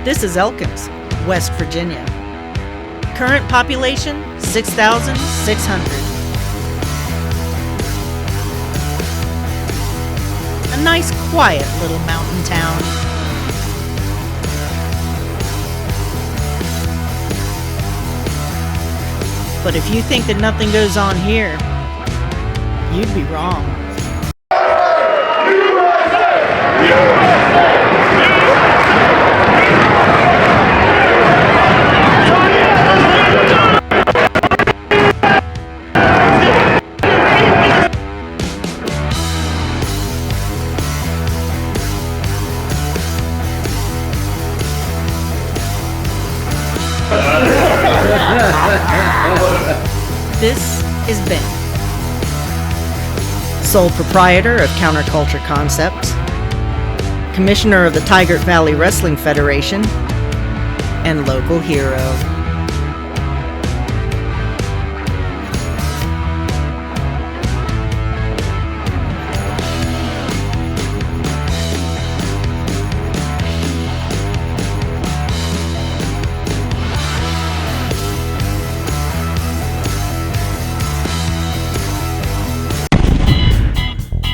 This is Elkins, West Virginia. Current population, 6,600. A nice, quiet little mountain town. But if you think that nothing goes on here, you'd be wrong. This is Ben, sole proprietor of Counterculture Concepts, commissioner of the Tigert Valley Wrestling Federation, and local hero.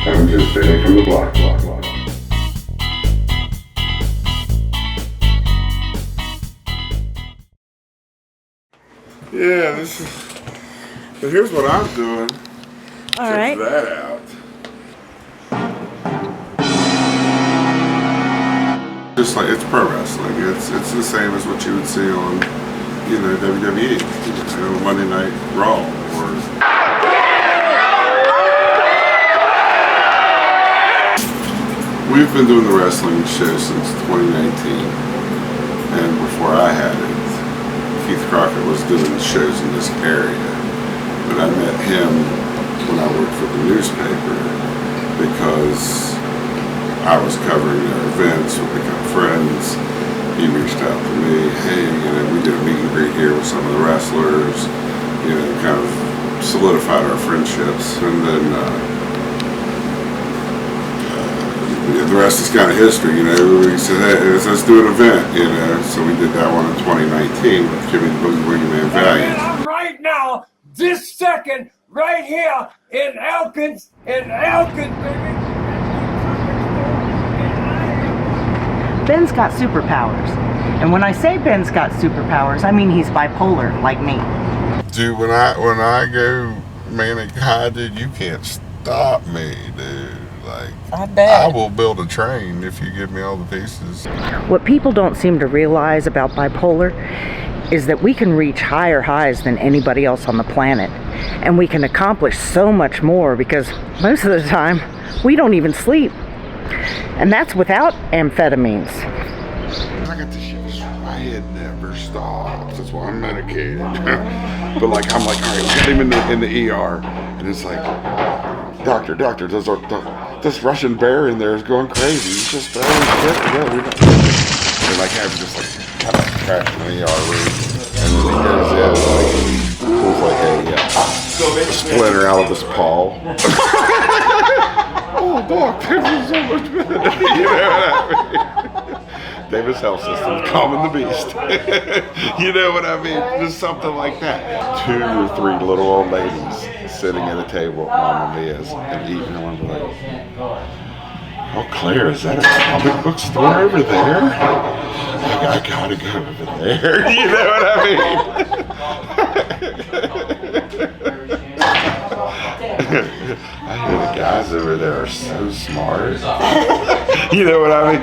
I'm just Benny from the block. Yeah, but here's what I'm doing. All Check right. that out. Just like it's pro wrestling. It's the same as what you would see on, WWE, Monday Night Raw or. We've been doing the wrestling show since 2019, and before I had it, Keith Crockett was doing shows in this area. But I met him when I worked for the newspaper because I was covering their events, we became friends. He reached out to me, hey, we did a meet and greet here with some of the wrestlers, kind of solidified our friendships, and then the rest is kind of history, We said, hey, let's do an event, So we did that one in 2019 with Jimmy the Boogie Woogie Man Valiant. And I'm right now, this second, right here in Elkins, baby. Ben's got superpowers. And when I say Ben's got superpowers, I mean he's bipolar, like me. Dude, when I go manic high, dude, you can't stop me, dude. I bet. I will build a train if you give me all the pieces. What people don't seem to realize about bipolar is that we can reach higher highs than anybody else on the planet. And we can accomplish so much more because most of the time, we don't even sleep. And that's without amphetamines. I got this shit, my head never stops. That's why I'm medicated. But I'm like, all right, get him in the ER. And it's like, Doctor, this Russian bear in there is going crazy. He's just throwing shit. Yeah, we don't. They're like, have him just kind of crash in the ER room. And then he goes in and pulls a splinter out of his paw. Oh, Doc, this is so much better. You know what I mean? Davis Health System, calming the beast. You know what I mean? Just something like that. 2 or 3 little old ladies sitting at a table at Mama Mia's and eating one like, oh, Claire, is that a comic book store over there? I gotta go over there. You know what I mean? I hear the guys over there are so smart. You know what I mean?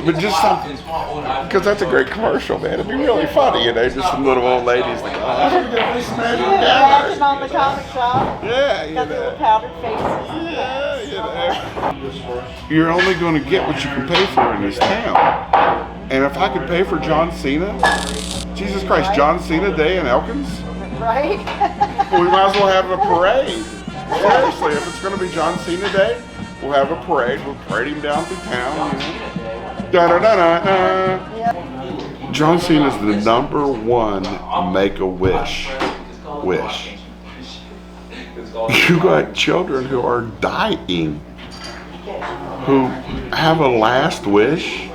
But just something, because that's a great commercial, man. It'd be really funny, just some little old ladies like, oh, this man Acting on the comic shop. yeah, Got the little powdered faces. Yeah, You're only going to get what you can pay for in this town. And if I could pay for John Cena, Jesus Christ, John Cena Day in Elkins? Right? We might as well have a parade. Seriously, if it's going to be John Cena Day, we'll have a parade. We'll parade him down through town. Da-da-da-da-da. John Cena's the #1 Make-A-Wish. You got children who are dying, who have a last wish,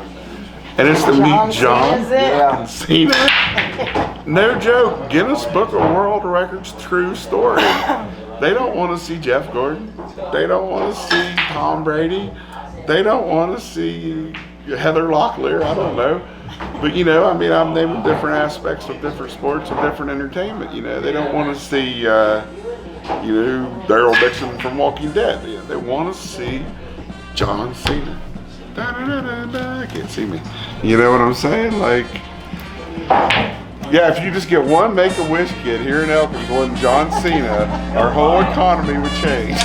And it's to meet John John Cena's Cena. No joke. Guinness Book of World Records, true story. They don't want to see Jeff Gordon. They don't want to see Tom Brady. They don't want to see Heather Locklear. I don't know. But, you know, I mean, I'm naming different aspects of different sports and different entertainment. You know, they don't want to see, you know, Daryl Dixon from Walking Dead. They want to see John Cena. Da, da, da, da, da. Can't see me. You know what I'm saying? Like, yeah, if you just get one Make-A-Wish kid here in Elkins, one John Cena, our whole economy would change.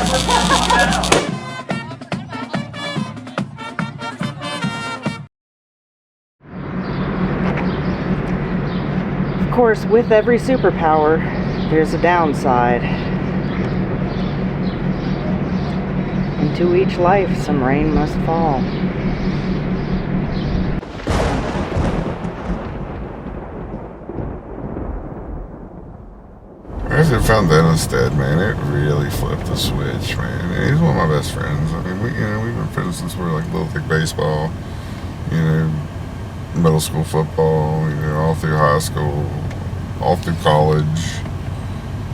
Of course, with every superpower, there's a downside. Into each life, some rain must fall. I found Dennis dead, man. It really flipped the switch, man. And he's one of my best friends. I mean, we've been friends since we were like little league baseball, you know, middle school football, you know, all through high school, all through college,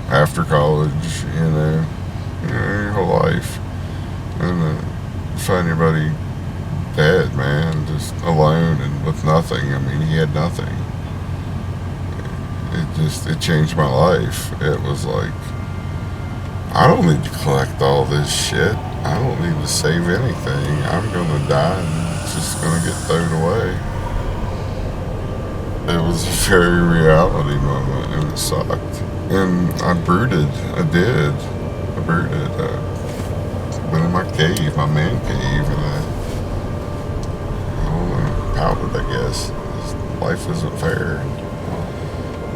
after college, you know, your whole life. And find your buddy dead, man, just alone and with nothing. I mean, he had nothing. It changed my life. It was like, I don't need to collect all this shit. I don't need to save anything. I'm gonna die and it's just gonna get thrown away. It was a very reality moment and it sucked. And I brooded. I did. I brooded. I went in my cave, my man cave, and I don't know, pouted, I guess. Life isn't fair.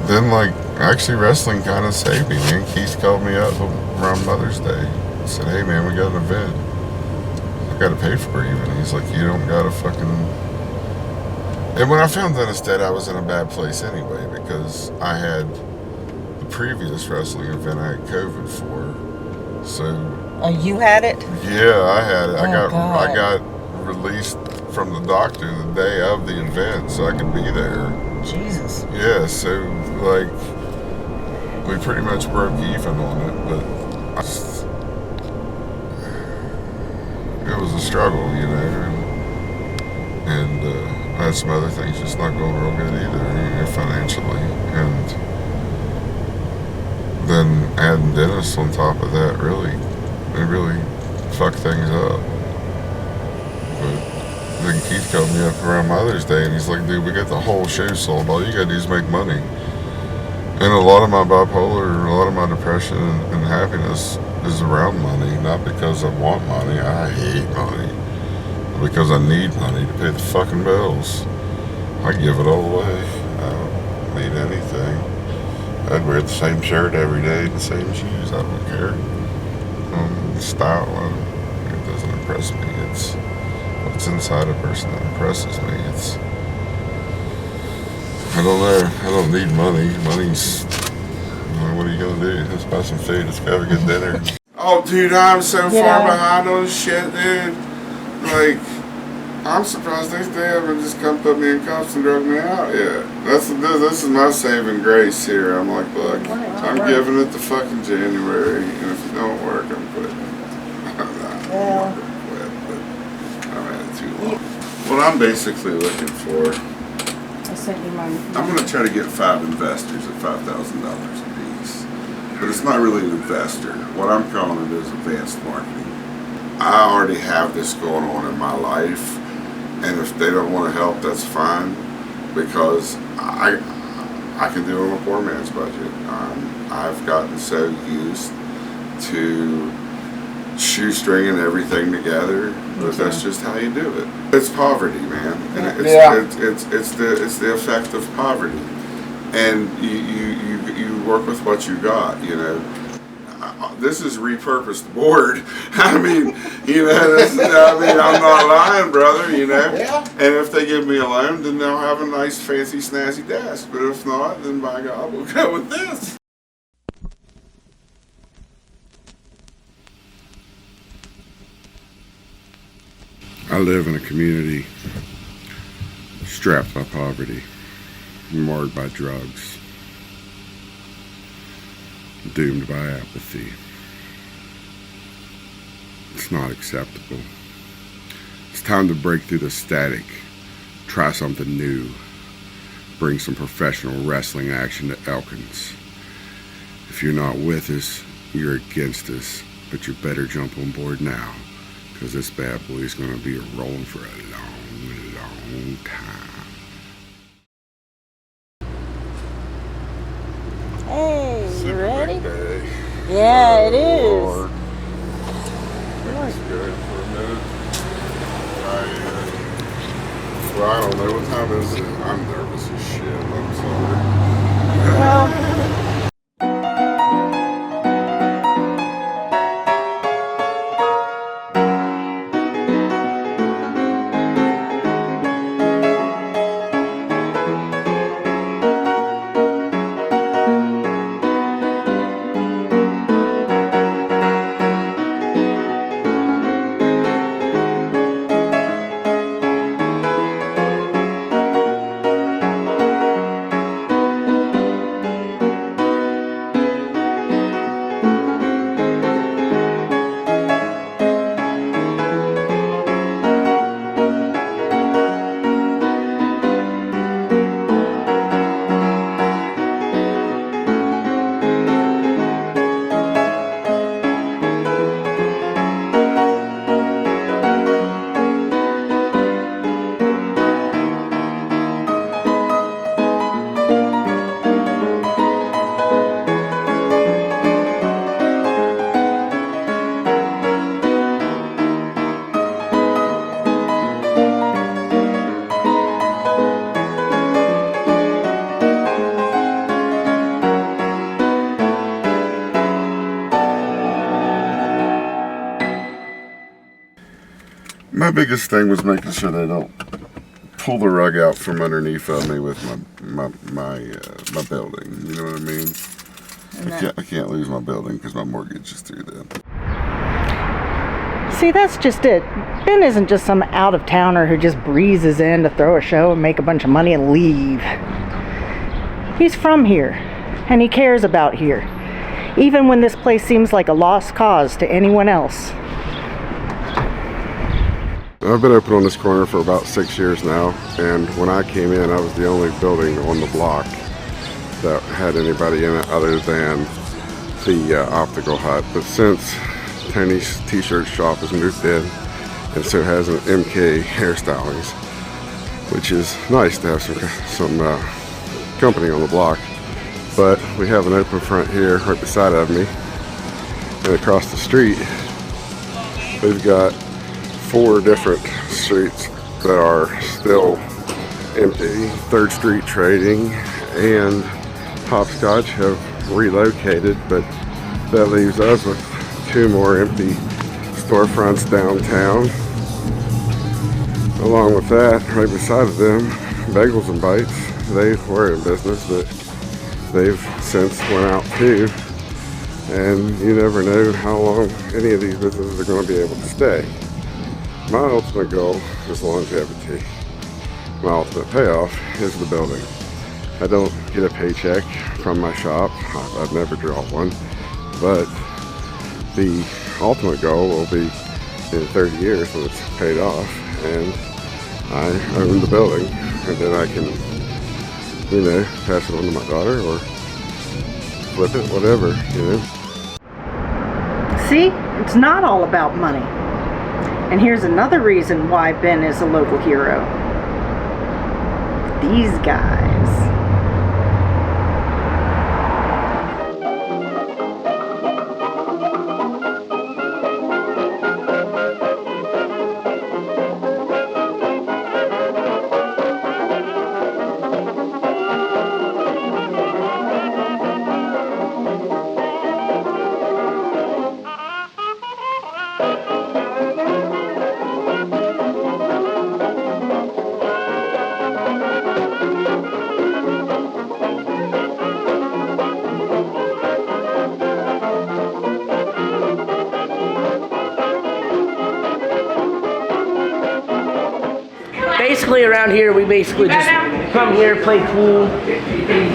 Then, like, actually wrestling kind of saved me, man. Keith called me up around Mother's Day. He said, hey, man, we got an event. I got to pay for it even. He's like, you don't got to fucking... And when I found Dennis dead, I was in a bad place anyway, because I had the previous wrestling event I had COVID for. So... Oh, you had it? Yeah, I had it. Oh, I got released from the doctor the day of the event so I could be there. Jesus. Yeah, so, like, we pretty much broke even on it, but it was a struggle, you know, and I had some other things just not going real good either, you know, financially, and then adding Dennis on top of that it really fucked things up. But then Keith called me up around Mother's Day and he's like, dude, we got the whole show sold. All you gotta do is make money. And a lot of my bipolar, a lot of my depression and happiness is around money. Not because I want money, I hate money. Because I need money to pay the fucking bills. I give it all away. I don't need anything. I'd wear the same shirt every day, the same shoes. I don't care. Style, it doesn't impress me. It's what's inside a person that impresses me. I don't know. I don't need money. Money's, what are you gonna do? Let's buy some food. Let's go have a good dinner. Oh, dude, I'm so far behind on shit, dude. Like, I'm surprised they haven't just come put me in cuffs and drug me out yet. This is my saving grace here. I'm like, look, I'm giving it to fucking January, and if it don't work, I'm quitting. I'm not gonna quit, but I've had it too long. What I'm basically looking for, I sent you mine. I'm gonna try to get 5 investors at $5,000 a piece. But it's not really an investor. What I'm calling it is advanced marketing. I already have this going on in my life, and if they don't want to help, that's fine, because I can do it on a poor man's budget. I've gotten so used to shoestringing everything together, but that's just how you do it. It's poverty, man, and it's the effect of poverty, and you work with what you got, you know. This is repurposed board. I mean, you know, I'm not lying, brother, you know. Yeah. And if they give me a loan, then they'll have a nice, fancy, snazzy desk. But if not, then by God, we'll go with this. I live in a community strapped by poverty, marred by drugs, doomed by apathy. It's not acceptable. It's time to break through the static, try something new, bring some professional wrestling action to Elkins. If you're not with us, you're against us, but you better jump on board now, because this bad boy is going to be rolling for a long, long time. Hey, you ready? Day. Yeah, it is. Lord. Let's go for a minute. Well, I don't know what time is it. I'm nervous as shit. I'm sorry. Well, My biggest thing was making sure they don't pull the rug out from underneath of me with my building. You know what I mean? I can't lose my building because my mortgage is through them. See, that's just it. Ben isn't just some out-of-towner who just breezes in to throw a show and make a bunch of money and leave. He's from here, and he cares about here, even when this place seems like a lost cause to anyone else. I've been open on this corner for about 6 years now, and when I came in, I was the only building on the block that had anybody in it other than the optical hut. But since Tony's t-shirt shop has moved in, and so has an MK Hairstylings, which is nice to have some company on the block. But we have an open front here right beside of me, and across the street we've got 4 different streets that are still empty. 3rd Street Trading and Hopscotch have relocated, but that leaves us with 2 more empty storefronts downtown. Along with that, right beside of them, Bagels and Bites. They were in business, but they've since went out too. And you never know how long any of these businesses are going to be able to stay. My ultimate goal is longevity. My ultimate payoff is the building. I don't get a paycheck from my shop. I've never drawn one. But the ultimate goal will be in 30 years when it's paid off and I own the building, and then I can, pass it on to my daughter or flip it, whatever, See, it's not all about money. And here's another reason why Ben is a local hero. These guys. basically around here, we basically just come here, play pool.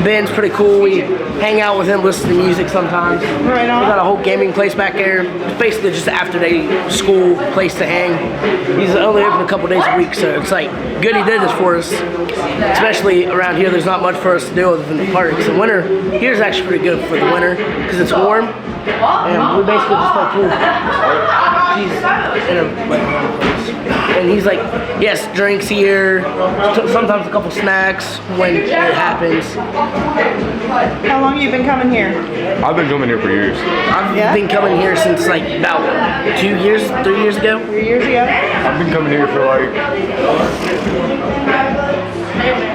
Ben's pretty cool. We hang out with him, listen to music sometimes. Right on. We got a whole gaming place back there. It's basically just an after-day school place to hang. He's only open a couple days a week, so it's like good he did this for us. Especially around here, there's not much for us to do other than the parks. The winter here's actually pretty good for the winter because it's warm, and we basically just play pool. And he's like, yes, drinks here, sometimes a couple snacks when it happens. How long have you been coming here? I've been coming here for years. I've been coming here since like about 2 years, 3 years ago. 3 years ago? I've been coming here for like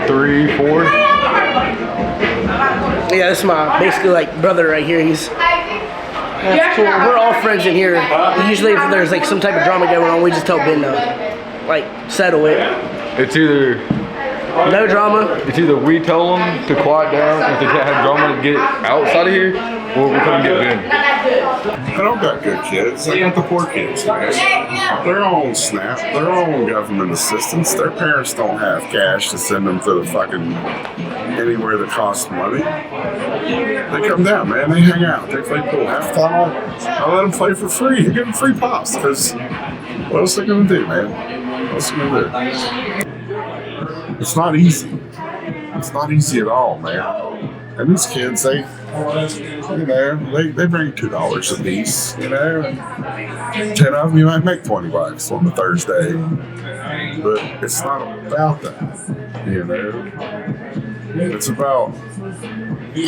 3, 4. Yeah, this is my basically like brother right here. That's cool. We're all friends in here. Usually if there's like some type of drama going on, we just tell Ben to like settle it. It's either No drama. It's either we tell them to quiet down if they can't have drama to get outside of here, or we come get Ben. I don't got good kids. I got the poor kids, man. They're all on SNAP. They're all on government assistance. Their parents don't have cash to send them to the fucking anywhere that costs money. They come down, man. They hang out. They play pool. Half the time I let them play for free. They give them free pops because what else are they gonna do, man? What else are they gonna do? It's not easy. It's not easy at all, man. And these kids, they bring $2 a piece, you know. 10 of them, you might make $20 on the Thursday. But it's not about that, you know. It's about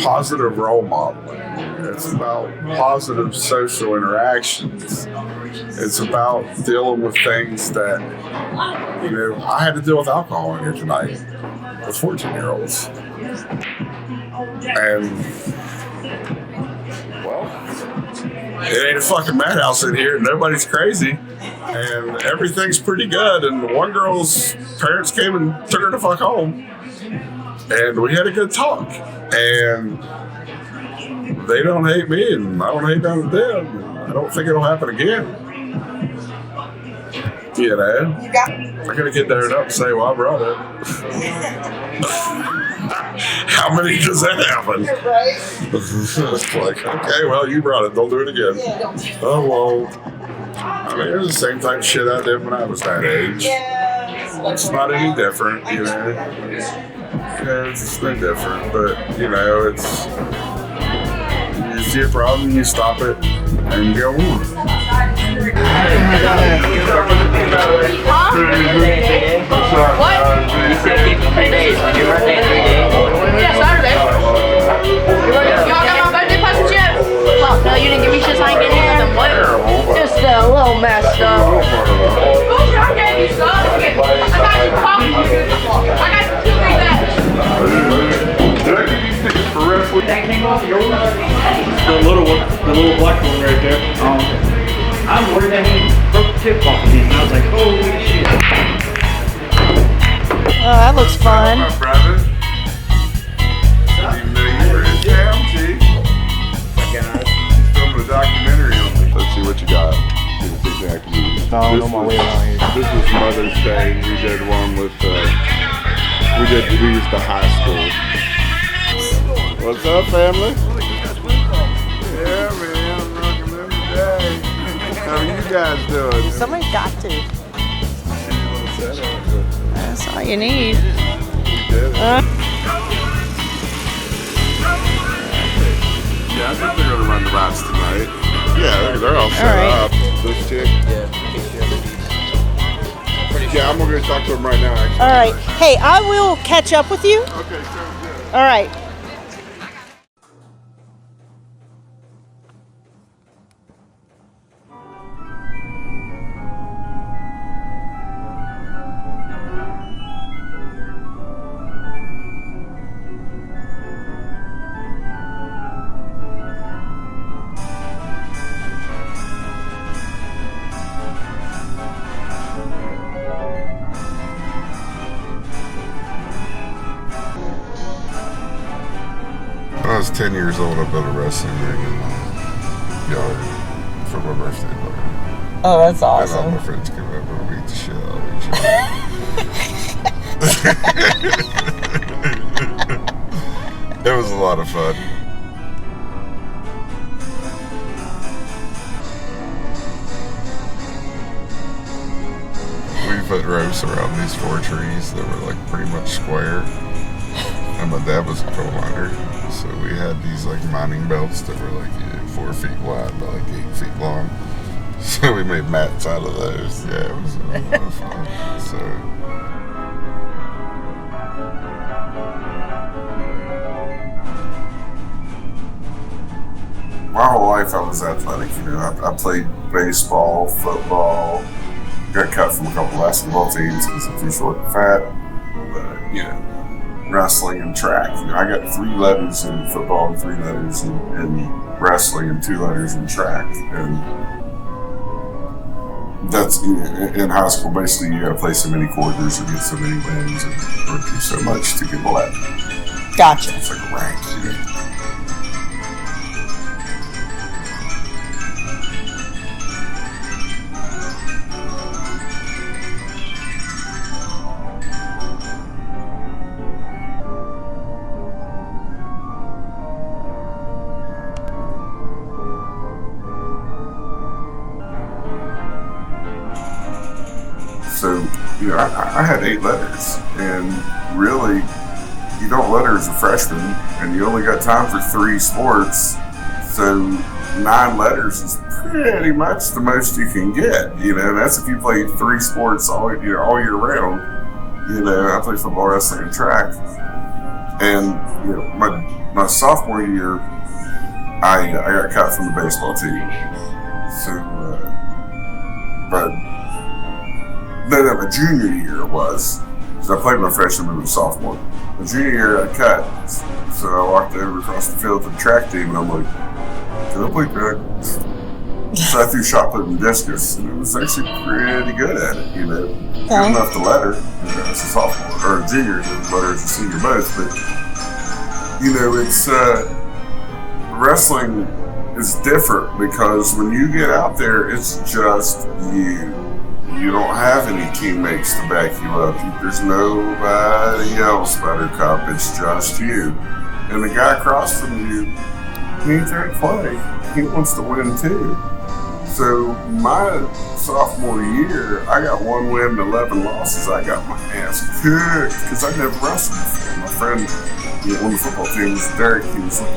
positive role modeling. It's about positive social interactions. It's about dealing with things that, you know, I had to deal with alcohol in here tonight with 14-year-olds. And, well, it ain't a fucking madhouse in here. Nobody's crazy. And everything's pretty good. And one girl's parents came and took her to fuck home. And we had a good talk. And they don't hate me, and I don't hate them. I don't think it'll happen again. You know? I gotta get there up and say, well, I brought it. How many does that happen? It's like, okay, well, you brought it. Don't do it again. Oh, well. I mean, it was the same type of shit I did when I was that age. It's not any different, you know. Yeah, it's no different, but, you know, it's... You see a problem, you stop it, and you go on. What? 3 days. Your birthday in 3 days. Yeah, Saturday. Y'all got my birthday presents yet? Fuck, no, you didn't give me shit, so I ain't getting any of them. What? Just a little messed up. Bullshit, I gave you stuff. I got you coffee. I got you 2 big bags. Did I give you tickets for wrestling? That came off yours? The little one, the little black one right there. I worried that he broke the tip off of him, and I was like, holy shit. Oh, that looks fun. My brother. Didn't even know you were in town, Chief. He's filming a documentary on me. Let's see what you got. I don't know my way around here. This was Mother's Day. We did one with, we used the high school. What's up, family? Yeah, man, I'm rocking them today. How are you guys doing? Somebody's got to. That's all you need. Yeah, I think they're gonna run the routes tonight. Yeah, they're all set up. This chick. Yeah, I'm gonna go talk to him right now, actually. All right. Hey, I will catch up with you. Okay, sounds good. All right. When I was 10 years old, I built a wrestling ring in my yard for my birthday party. Oh, that's And all awesome. my friends came over and beat the shit out of each other. It was a lot of fun. We put ropes around these 4 trees that were like pretty much square. And my dad was a coal miner, so we had these like mining belts that were like 4 feet wide by like 8 feet long. So we made mats out of those. Yeah, it was a lot of fun. So. My whole life I was athletic. You know, I played baseball, football. Got cut from a couple basketball teams because I'm too short and fat. But you know, wrestling and track. You know, I got 3 letters in football and 3 letters in wrestling and 2 letters in track. And that's, you know, in high school. Basically, you got to play so many quarters or get so many wins or do so much to get a letter. Gotcha. It's like a rank. You know? So, you know, I had 8 letters, and really, you don't letter as a freshman, and you only got time for 3 sports, so 9 letters is pretty much the most you can get, you know, and that's if you play 3 sports all year round. You know, I played football, wrestling, and track, and, you know, my sophomore year, I got cut from the baseball team, so, but then my junior year was, because I played my freshman and sophomore. My junior year I cut, so I walked over across the field to the track team, and I'm like, can I play track? So I threw shot put and discus, and it was actually pretty good at it, you know. Good enough to letter, you know, as a sophomore, or a junior, letter as a senior both, but, you know, it's, wrestling is different because when you get out there, it's just you. You don't have any teammates to back you up. There's nobody else, Buttercup. It's just you. And the guy across from you, he ain't there to play. He wants to win too. So my sophomore year, I got 1 win and 11 losses. I got my ass kicked because I never wrestled before. My friend, you know, on the football team was Derek. He was like,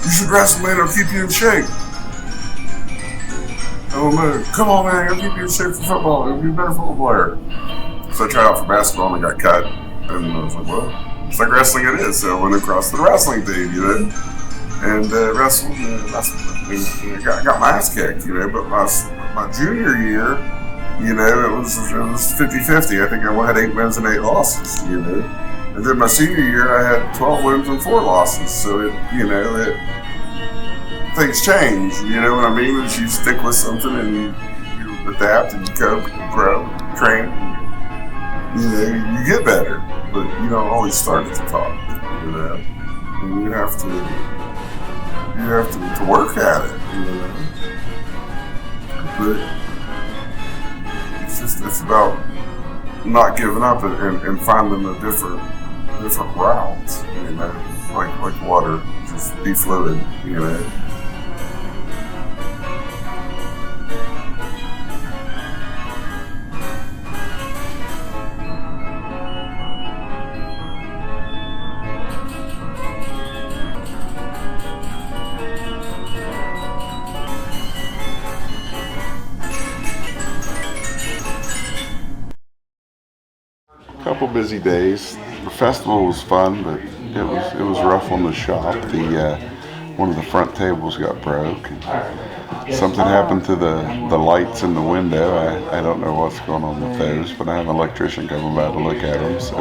"You should wrestle, man. It'll keep you in shape." Oh man, come on man, I'll keep you in shape for football. You'll be a better football player. So I tried out for basketball and I got cut. And I was like, well, it's like wrestling it is. So I went across to the wrestling team, you know, and wrestled and got my ass kicked, you know. But my junior year, you know, it was 50-50. I think I had 8 wins and 8 losses, you know. And then my senior year, I had 12 wins and 4 losses. So things change, you know what I mean? Once you stick with something and you adapt and you cope and grow, train, you know, you get better. But you don't always start at the top, you know. And you have to work at it, you know. But it's about not giving up and finding a different routes, you know, like water, just be fluid, you know. Couple busy days. The festival was fun, but it was rough on the shop. One of the front tables got broke. And something happened to the lights in the window. I don't know what's going on with those, but I have an electrician coming by to look at them. So.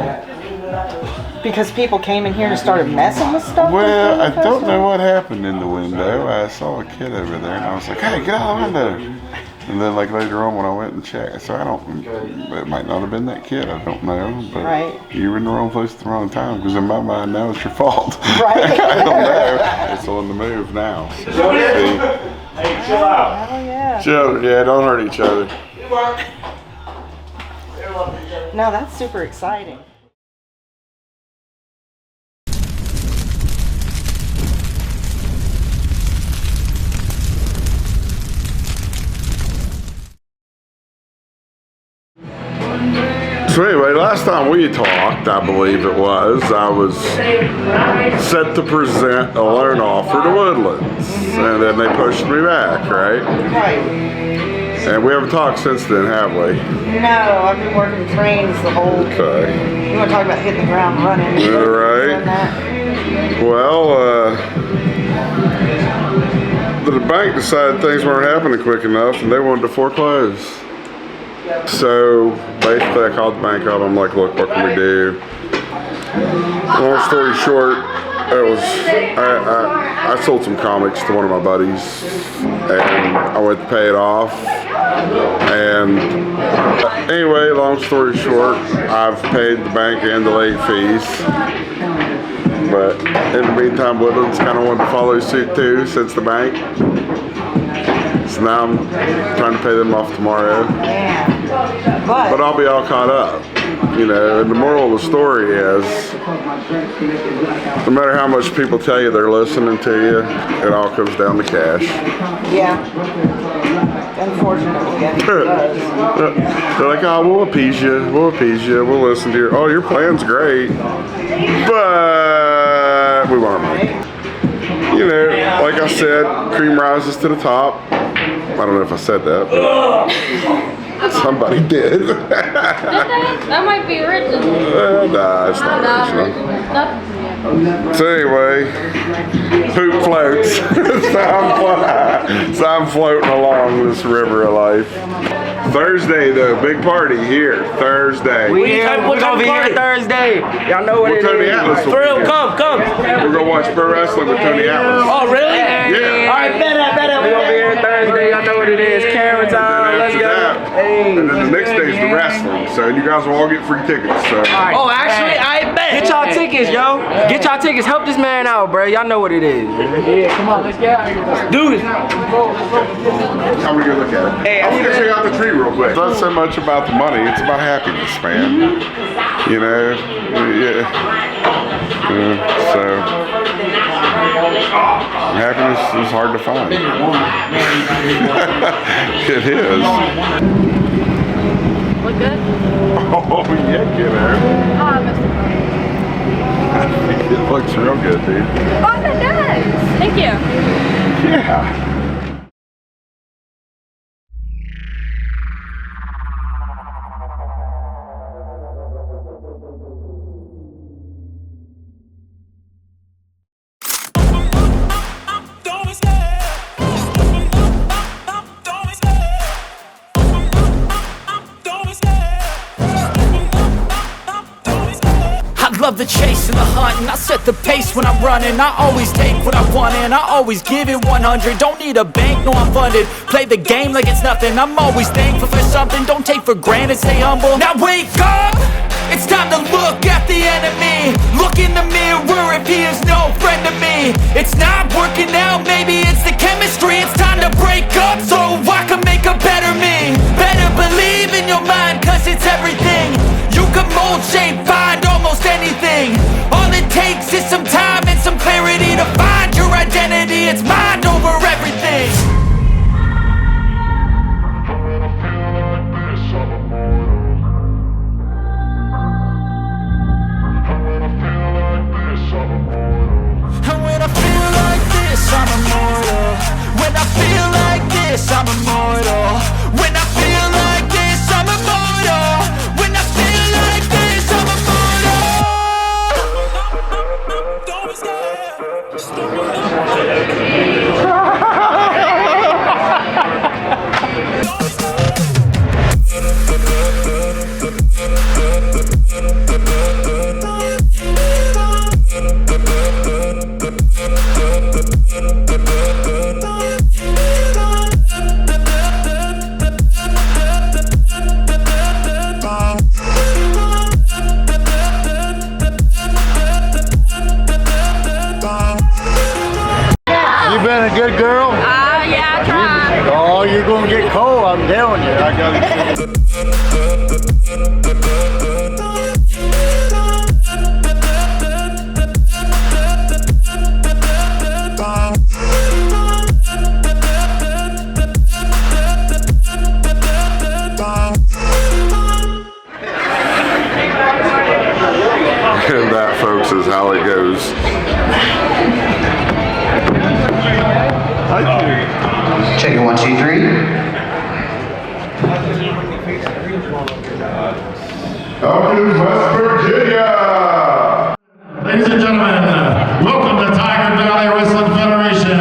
Because people came in here and started messing with stuff? Well, I don't know what happened in the window. I saw a kid over there, and I was like, "Hey, get out of the window!" And then, like later on, when I went and checked, so it might not have been that kid. I don't know, but right. You were in the wrong place at the wrong time. Because in my mind, now it's your fault. Right. I don't know. It's on the move now. So, Hey, chill out. Oh yeah. Chill, yeah, don't hurt each other. No, that's super exciting. anyway, last time we talked, I believe it was, I was set to present a loan offer to Woodlands, and then they pushed me back, right? Right. And we haven't talked since then, have we? No, I've been working trains the whole. Okay. You want to talk about hitting the ground running? Yeah, right. Doing that? Well, the bank decided things weren't happening quick enough, and they wanted to foreclose. So basically, I called the bank up. I'm like, look, what can we do? Long story short, it was I sold some comics to one of my buddies, and I went to pay it off. And anyway, long story short, I've paid the bank and the late fees. But in the meantime, Woodlands kind of wanted to follow suit too, since the bank. So now I'm trying to pay them off tomorrow. Yeah. But I'll be all caught up. You know, and the moral of the story is, no matter how much people tell you they're listening to you, it all comes down to cash. Yeah. Unfortunately, it does. They're like, oh, we'll appease you, we'll listen to your, oh, your plan's great, but we want our money. You know, like I said, cream rises to the top. I don't know if I said that, but somebody did. That might be original. Nah, it's not original. So anyway, poop floats. So I'm floating along this river of life. Thursday though, big party here. Thursday. We're gonna be here Thursday. Y'all know what it Tony is. Atlas will For real, be here. come. We're gonna watch pro wrestling with Tony Atlas. Oh, really? Yeah. All right, bet. We're gonna be here Thursday. Y'all know what it is. Camera time. Let's go. Hey. And then the next day is the wrestling, so you guys will all get free tickets. So. Oh, actually, I bet. Get y'all tickets, yo. Get y'all tickets. Help this man out, bro. Y'all know what it is. Yeah, come on, let's get out of here. Let's do this. I'm gonna go look at it. Hey, I'm gonna check out the tree real quick. It's not so much about the money, it's about happiness, man. You know? Yeah. So happiness is hard to find. It is. Look good? Oh yeah, kiddo. It looks real good, dude. Oh, it does. Thank you. Yeah. Love the chase and the hunt, and I set the pace when I'm running. I always take what I want and I always give it 100. Don't need a bank, no I'm funded. Play the game like it's nothing. I'm always thankful for something. Don't take for granted, stay humble. Now wake up! It's time to look at the enemy. Look in the mirror if he is no friend to me. It's not working out, maybe it's the chemistry. It's time to break up so I can make a better me. Better believe in your mind, cause it's everything. You can mold, shape, find almost anything. All it takes is some time and some clarity to find your identity. It's mind over everything. And when I feel like this, I'm immortal. When I feel like this, I'm immortal. When I feel like this, I'm immortal. When I feel like this, I'm immortal. Don't be scared. Just don't You been a good girl? Yeah, I tried. Oh, you're gonna get cold, I'm telling you. I gotta Check it, 1, 2, 3. Elkins, West Virginia. Ladies and gentlemen, welcome to Tiger Valley Wrestling Federation.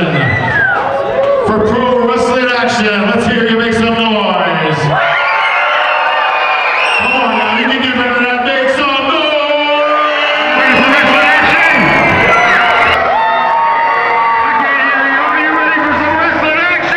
For pro wrestling action, let's hear you make some noise. Come on now, you can do better than that. Make some noise! Ready for wrestling action? I can't hear you. Are you ready for some wrestling action?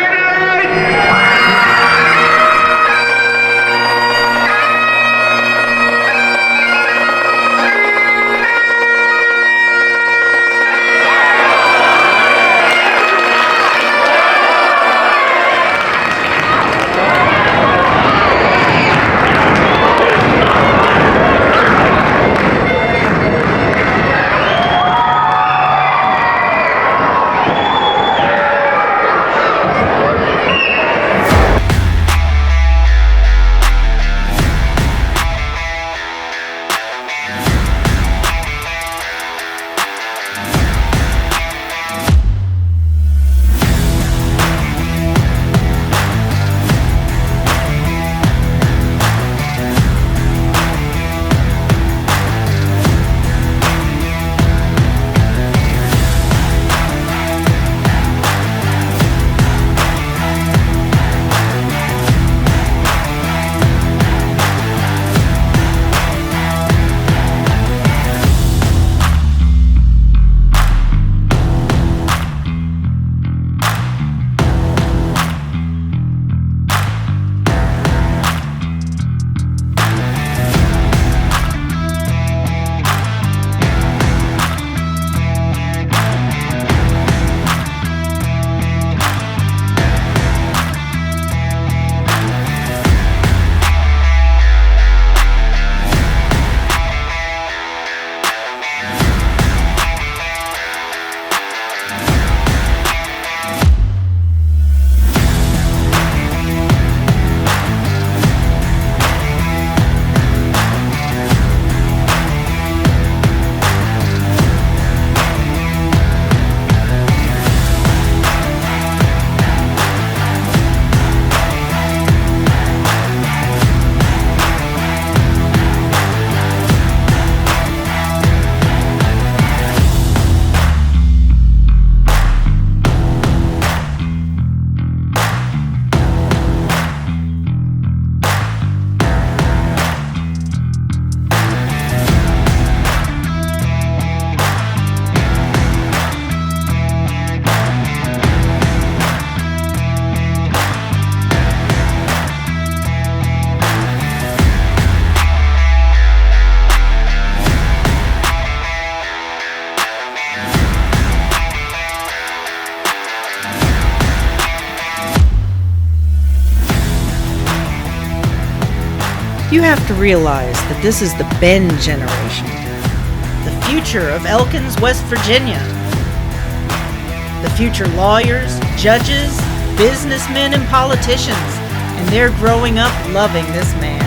You have to realize that this is the Ben generation, the future of Elkins, West Virginia. The future lawyers, judges, businessmen, and politicians, and they're growing up loving this man.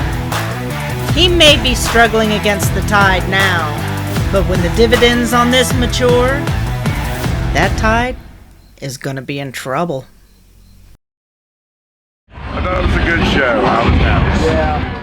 He may be struggling against the tide now, but when the dividends on this mature, that tide is gonna be in trouble. I thought it was a good show. I was happy. Yeah.